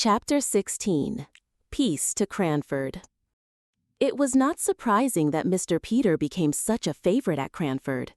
Chapter 16. Peace to Cranford. It was not surprising that Mr. Peter became such a favorite at Cranford.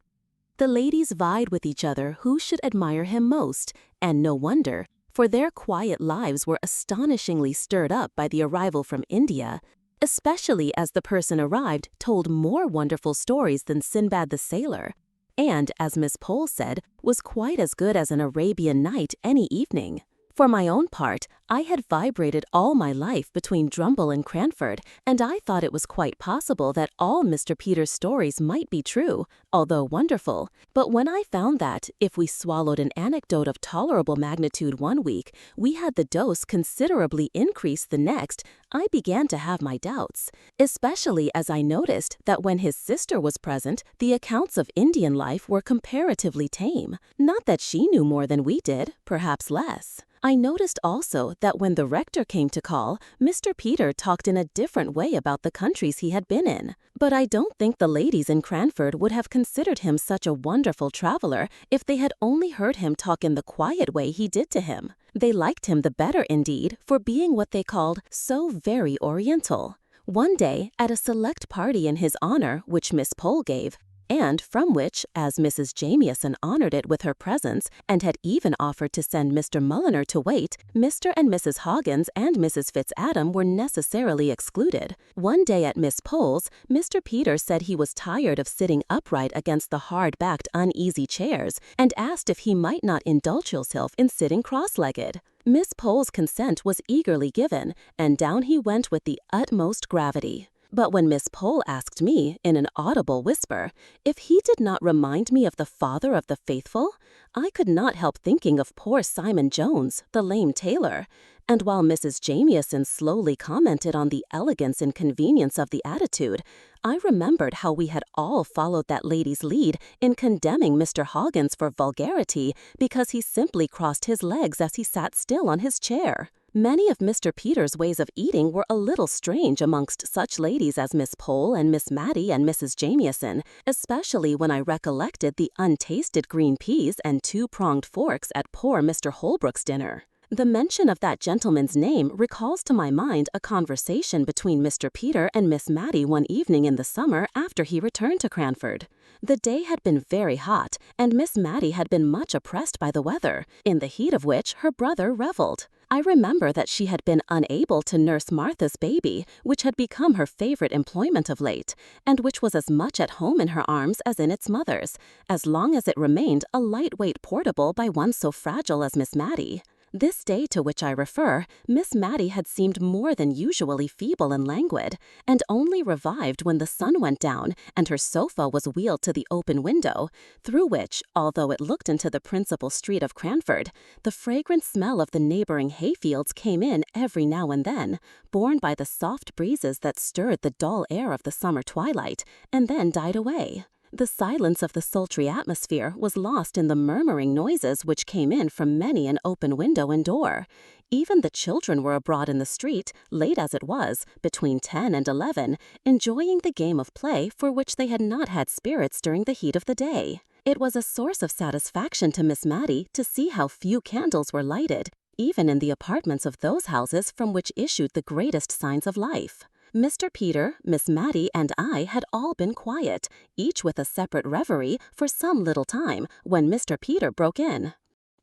The ladies vied with each other who should admire him most, and no wonder, for their quiet lives were astonishingly stirred up by the arrival from India, especially as the person arrived told more wonderful stories than Sinbad the Sailor, and, as Miss Pole said, was quite as good as an Arabian Night any evening. For my own part, I had vibrated all my life between Drumble and Cranford, and I thought it was quite possible that all Mr. Peter's stories might be true, although wonderful. But when I found that, if we swallowed an anecdote of tolerable magnitude one week, we had the dose considerably increased the next, I began to have my doubts, especially as I noticed that when his sister was present, the accounts of Indian life were comparatively tame. Not that she knew more than we did, perhaps less. I noticed also that when the rector came to call, Mr. Peter talked in a different way about the countries he had been in. But I don't think the ladies in Cranford would have considered him such a wonderful traveler if they had only heard him talk in the quiet way he did to him. They liked him the better, indeed, for being what they called so very oriental. One day, at a select party in his honor, which Miss Pole gave, and from which, as Mrs. Jamieson honored it with her presence and had even offered to send Mr. Mulliner to wait, Mr. and Mrs. Hoggins and Mrs. Fitzadam were necessarily excluded. One day at Miss Pole's, Mr. Peter said he was tired of sitting upright against the hard-backed, uneasy chairs, and asked if he might not indulge himself in sitting cross-legged. Miss Pole's consent was eagerly given, and down he went with the utmost gravity. But when Miss Pole asked me, in an audible whisper, if he did not remind me of the father of the faithful, I could not help thinking of poor Simon Jones, the lame tailor, and while Mrs. Jamieson slowly commented on the elegance and convenience of the attitude, I remembered how we had all followed that lady's lead in condemning Mr. Hoggins for vulgarity because he simply crossed his legs as he sat still on his chair. Many of Mr. Peter's ways of eating were a little strange amongst such ladies as Miss Pole and Miss Matty and Mrs. Jamieson, especially when I recollected the untasted green peas and two-pronged forks at poor Mr. Holbrook's dinner. The mention of that gentleman's name recalls to my mind a conversation between Mr. Peter and Miss Matty one evening in the summer after he returned to Cranford. The day had been very hot, and Miss Matty had been much oppressed by the weather, in the heat of which her brother revelled. I remember that she had been unable to nurse Martha's baby, which had become her favorite employment of late, and which was as much at home in her arms as in its mother's, as long as it remained a lightweight portable by one so fragile as Miss Matty. This day to which I refer, Miss Matty had seemed more than usually feeble and languid, and only revived when the sun went down and her sofa was wheeled to the open window, through which, although it looked into the principal street of Cranford, the fragrant smell of the neighboring hayfields came in every now and then, borne by the soft breezes that stirred the dull air of the summer twilight, and then died away. The silence of the sultry atmosphere was lost in the murmuring noises which came in from many an open window and door. Even the children were abroad in the street, late as it was, between 10 and 11, enjoying the game of play for which they had not had spirits during the heat of the day. It was a source of satisfaction to Miss Matty to see how few candles were lighted, even in the apartments of those houses from which issued the greatest signs of life. Mr. Peter, Miss Matty, and I had all been quiet, each with a separate reverie, for some little time, when Mr. Peter broke in.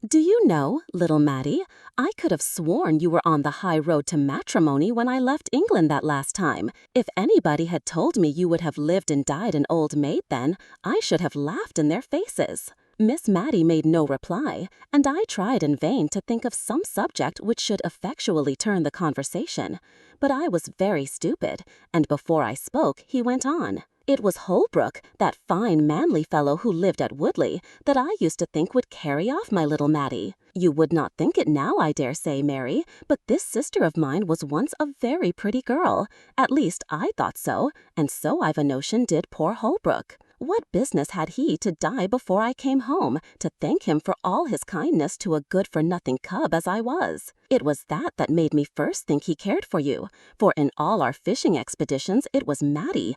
"Do you know, little Matty, I could have sworn you were on the high road to matrimony when I left England that last time. If anybody had told me you would have lived and died an old maid then, I should have laughed in their faces." Miss Matty made no reply, and I tried in vain to think of some subject which should effectually turn the conversation. But I was very stupid, and before I spoke he went on. "It was Holbrook, that fine manly fellow who lived at Woodley, that I used to think would carry off my little Matty. You would not think it now, I dare say, Mary, but this sister of mine was once a very pretty girl. At least I thought so, and so I've a notion did poor Holbrook. What business had he to die before I came home, to thank him for all his kindness to a good-for-nothing cub as I was? It was that made me first think he cared for you, for in all our fishing expeditions it was Matty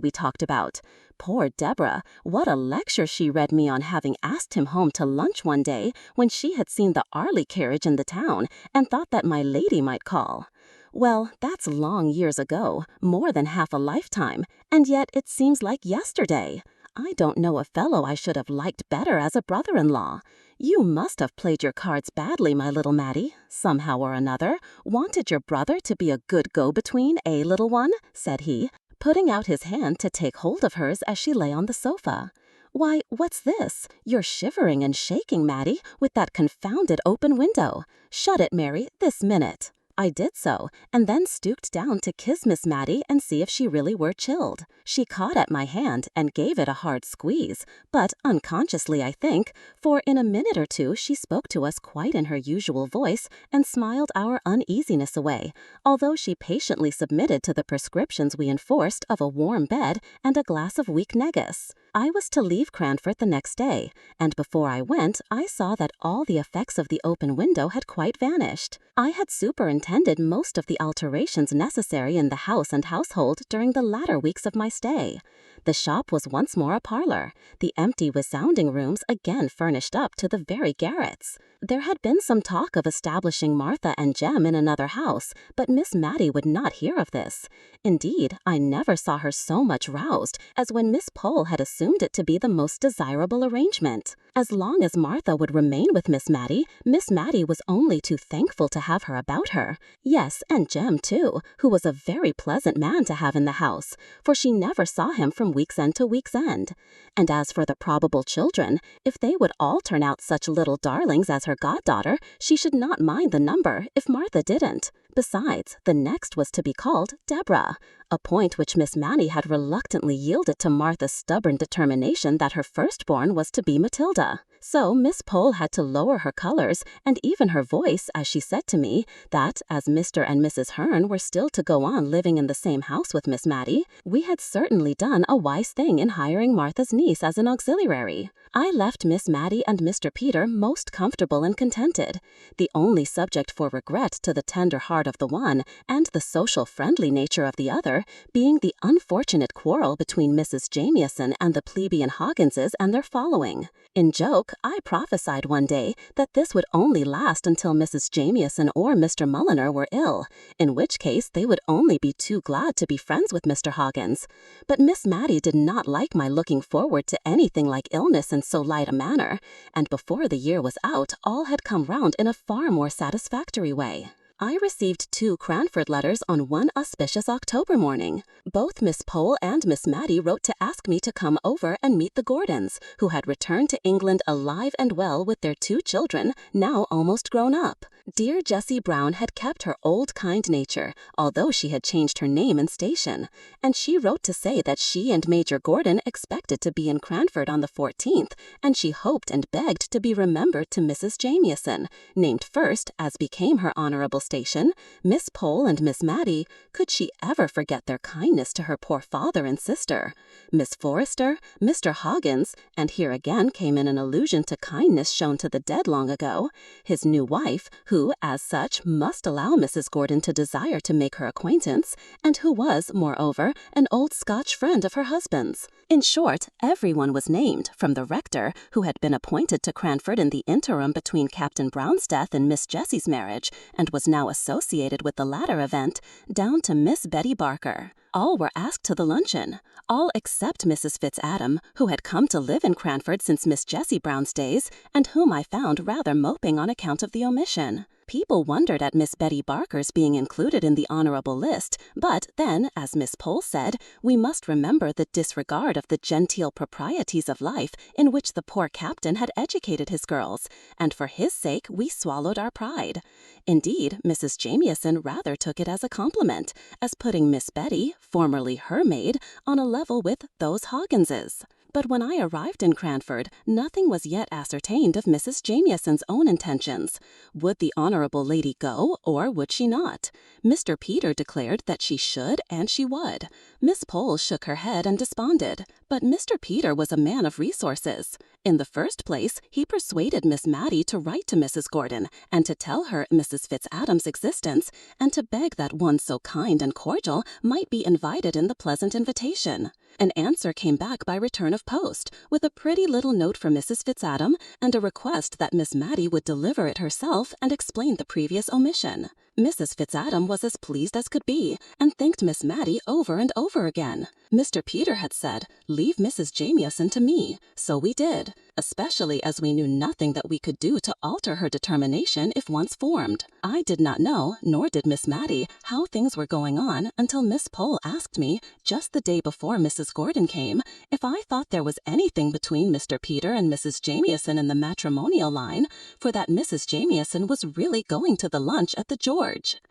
we talked about. Poor Deborah, what a lecture she read me on having asked him home to lunch one day when she had seen the Arley carriage in the town and thought that my lady might call. Well, that's long years ago, more than half a lifetime, and yet it seems like yesterday. I don't know a fellow I should have liked better as a brother-in-law. You must have played your cards badly, my little Matty, somehow or another. Wanted your brother to be a good go-between, eh, little one? Said he, putting out his hand to take hold of hers as she lay on the sofa. Why, what's this? You're shivering and shaking, Matty, with that confounded open window. Shut it, Mary, this minute. I did so, and then stooped down to kiss Miss Matty and see if she really were chilled. She caught at my hand and gave it a hard squeeze, but unconsciously, I think, for in a minute or two she spoke to us quite in her usual voice and smiled our uneasiness away, although she patiently submitted to the prescriptions we enforced of a warm bed and a glass of weak negus. I was to leave Cranford the next day, and before I went, I saw that all the effects of the open window had quite vanished. I had superintended most of the alterations necessary in the house and household during the latter weeks of my stay. The shop was once more a parlor, the empty resounding rooms again furnished up to the very garrets. There had been some talk of establishing Martha and Jem in another house, but Miss Matty would not hear of this. Indeed, I never saw her so much roused as when Miss Pole had assumed it to be the most desirable arrangement. As long as Martha would remain with Miss Matty was only too thankful to have her about her. Yes, and Jem too, who was a very pleasant man to have in the house, for she never saw him from week's end to week's end. And as for the probable children, if they would all turn out such little darlings as her goddaughter, she should not mind the number if Martha didn't. Besides, the next was to be called Deborah, a point which Miss Matty had reluctantly yielded to Martha's stubborn determination that her firstborn was to be Matilda. So Miss Pole had to lower her colors and even her voice as she said to me that, as Mr. and Mrs. Hearn were still to go on living in the same house with Miss Matty, we had certainly done a wise thing in hiring Martha's niece as an auxiliary. I left Miss Matty and Mr. Peter most comfortable and contented, the only subject for regret to the tender heart of the one and the social friendly nature of the other being the unfortunate quarrel between Mrs. Jamieson and the plebeian Hogginses and their following. In joke, I prophesied one day that this would only last until Mrs. Jamieson or Mr. Mulliner were ill, in which case they would only be too glad to be friends with Mr. Hoggins. But Miss Matty did not like my looking forward to anything like illness in so light a manner, and before the year was out all had come round in a far more satisfactory way. I received 2 Cranford letters on one auspicious October morning. Both Miss Pole and Miss Matty wrote to ask me to come over and meet the Gordons, who had returned to England alive and well with their 2 children, now almost grown up. Dear Jessie Brown had kept her old kind nature, although she had changed her name and station, and she wrote to say that she and Major Gordon expected to be in Cranford on the 14th, and she hoped and begged to be remembered to Mrs. Jamieson, named first, as became her honorable station, Miss Pole and Miss Matty. Could she ever forget their kindness to her poor father and sister? Miss Forrester, Mr. Hoggins, and here again came in an allusion to kindness shown to the dead long ago, his new wife, who, as such, must allow Mrs. Gordon to desire to make her acquaintance, and who was, moreover, an old Scotch friend of her husband's. In short, everyone was named, from the rector, who had been appointed to Cranford in the interim between Captain Brown's death and Miss Jessie's marriage, and was now associated with the latter event, down to Miss Betty Barker. All were asked to the luncheon, all except Mrs. Fitzadam, who had come to live in Cranford since Miss Jessie Brown's days, and whom I found rather moping on account of the omission. People wondered at Miss Betty Barker's being included in the honorable list, but then, as Miss Pole said, we must remember the disregard of the genteel proprieties of life in which the poor captain had educated his girls, and for his sake we swallowed our pride. Indeed, Mrs. Jamieson rather took it as a compliment, as putting Miss Betty, formerly her maid, on a level with those Hogginses. But when I arrived in Cranford, nothing was yet ascertained of Mrs. Jamieson's own intentions. Would the honorable lady go, or would she not? Mr. Peter declared that she should and she would. Miss Pole shook her head and desponded, but Mr. Peter was a man of resources. In the first place, he persuaded Miss Matty to write to Mrs. Gordon and to tell her Mrs. Fitzadam's existence, and to beg that one so kind and cordial might be invited in the pleasant invitation. An answer came back by return of post, with a pretty little note from Mrs. Fitzadam, and a request that Miss Matty would deliver it herself and explain the previous omission. Mrs. Fitzadam was as pleased as could be, and thanked Miss Matty over and over again. Mr. Peter had said, "Leave Mrs. Jamieson to me," so we did, especially as we knew nothing that we could do to alter her determination if once formed. I did not know, nor did Miss Matty, how things were going on until Miss Pole asked me, just the day before Mrs. Gordon came, if I thought there was anything between Mr. Peter and Mrs. Jamieson in the matrimonial line, for that Mrs. Jamieson was really going to the lunch at the George.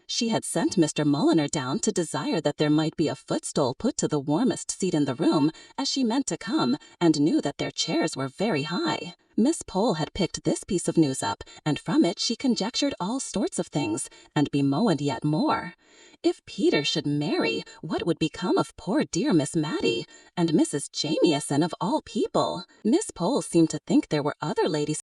She had sent Mr. Mulliner down to desire that there might be a footstool put to the warmest seat in the room, as she meant to come, and knew that their chairs were very high. Miss Pole had picked this piece of news up, and from it she conjectured all sorts of things, and bemoaned yet more. If Peter should marry, what would become of poor dear Miss Matty, and Mrs. Jamieson of all people? Miss Pole seemed to think there were other ladies